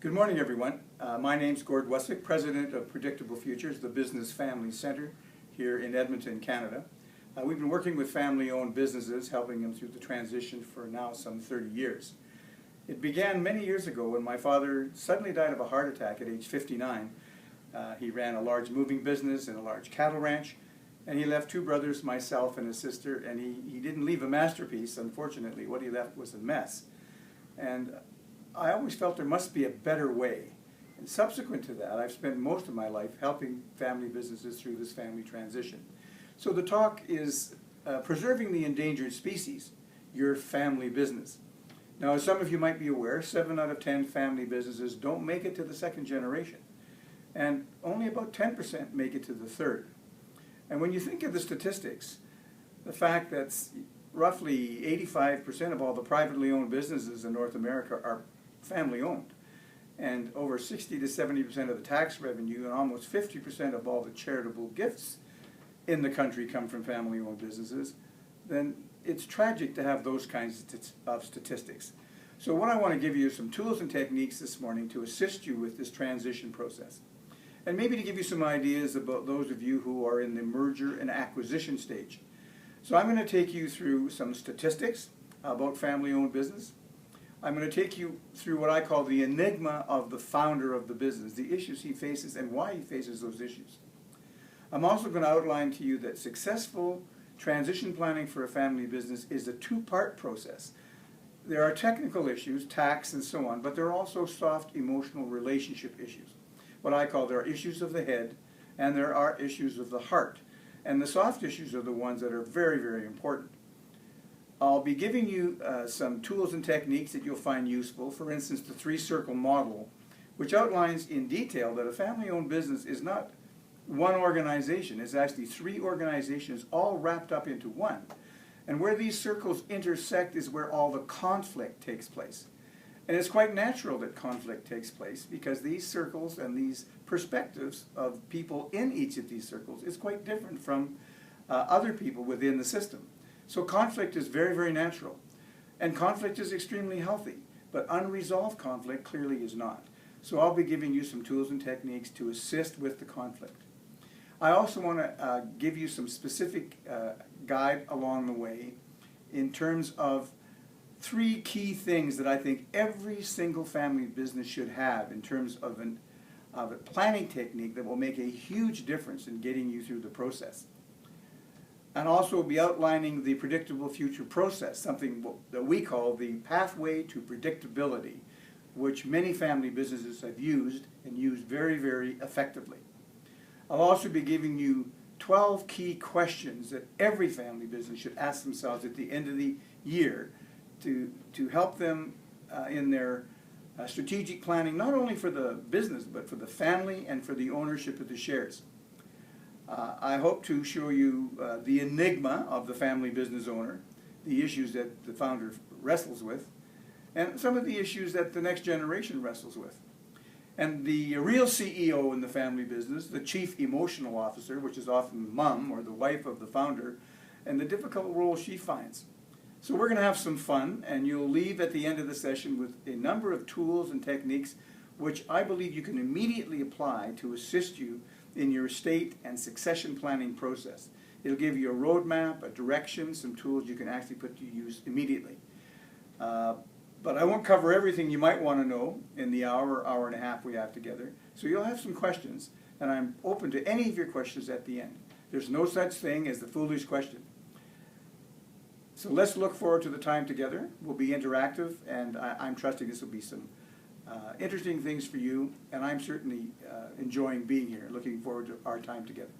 Good morning, everyone. My name's Gord Weswick, President of Predictable Futures, the Business Family Center here in Edmonton, Canada. We've been working with family-owned businesses, helping them through the transition for now some 30 years. It began many years ago when my father suddenly died of a heart attack at age 59. He ran a large moving business and a large cattle ranch, and he left two brothers, myself and his sister, and he didn't leave a masterpiece, unfortunately. What he left was a mess. And I always felt there must be a better way. And subsequent to that, I've spent most of my life helping family businesses through this family transition. So the talk is preserving the endangered species, your family business. Now, as some of you might be aware, 7 out of 10 family businesses don't make it to the second generation. And only about 10% make it to the third. And when you think of the statistics, the fact that roughly 85% of all the privately owned businesses in North America are family owned, and over 60 to 70% of the tax revenue and almost 50% of all the charitable gifts in the country come from family owned businesses, then it's tragic to have those kinds of statistics. So what I want to give you is some tools and techniques this morning to assist you with this transition process, and maybe to give you some ideas about those of you who are in the merger and acquisition stage. So I'm going to take you through some statistics about family owned business. I'm going to take you through what I call the enigma of the founder of the business, the issues he faces and why he faces those issues. I'm also going to outline to you that successful transition planning for a family business is a two-part process. There are technical issues, tax and so on, but there are also soft emotional relationship issues. What I call there are issues of the head and there are issues of the heart. And the soft issues are the ones that are very, very important. I'll be giving you some tools and techniques that you'll find useful. For instance, the 3-circle model, which outlines in detail that a family-owned business is not one organization. It's actually 3 organizations all wrapped up into one. And where these circles intersect is where all the conflict takes place. And it's quite natural that conflict takes place because these circles and these perspectives of people in each of these circles is quite different from other people within the system. So conflict is very, very natural. And conflict is extremely healthy, but unresolved conflict clearly is not. So I'll be giving you some tools and techniques to assist with the conflict. I also want to give you some specific guide along the way in terms of 3 key things that I think every single family business should have in terms of a planning technique that will make a huge difference in getting you through the process. And also we'll be outlining the predictable future process, something that we call the pathway to predictability, which many family businesses have used and used very, very effectively. I'll also be giving you 12 key questions that every family business should ask themselves at the end of the year to help them in their strategic planning, not only for the business, but for the family and for the ownership of the shares. I hope to show you the enigma of the family business owner, the issues that the founder wrestles with, and some of the issues that the next generation wrestles with. And the real CEO in the family business, the chief emotional officer, which is often mom or the wife of the founder, and the difficult role she finds. So we're going to have some fun, and you'll leave at the end of the session with a number of tools and techniques which I believe you can immediately apply to assist you in your estate and succession planning process. It'll give you a roadmap, a direction, some tools you can actually put to use immediately. But I won't cover everything you might want to know in the hour and a half we have together. So you'll have some questions, and I'm open to any of your questions at the end. There's no such thing as the foolish question. So let's look forward to the time together. We'll be interactive, and I'm trusting this will be some interesting things for you, and I'm certainly enjoying being here, looking forward to our time together.